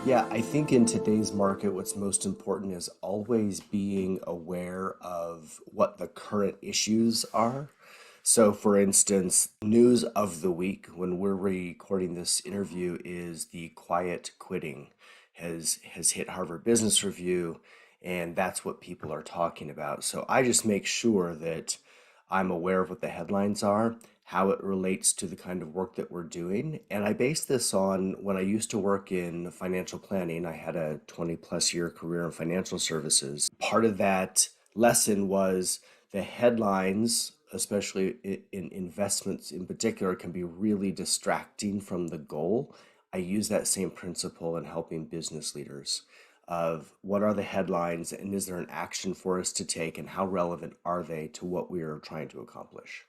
Yeah, I think in today's market, what's most important is always being aware of what the current issues are. So, for instance, news of the week when we're recording this interview is the quiet quitting has hit Harvard Business Review, and that's what people are talking about. So I just make sure that I'm aware of what the headlines are, how it relates to the kind of work that we're doing. And I base this on when I used to work in financial planning. I had a 20 plus year career in financial services. Part of that lesson was the headlines, especially in investments in particular, can be really distracting from the goal. I use that same principle in helping business leaders of what are the headlines and is there an action for us to take and how relevant are they to what we are trying to accomplish.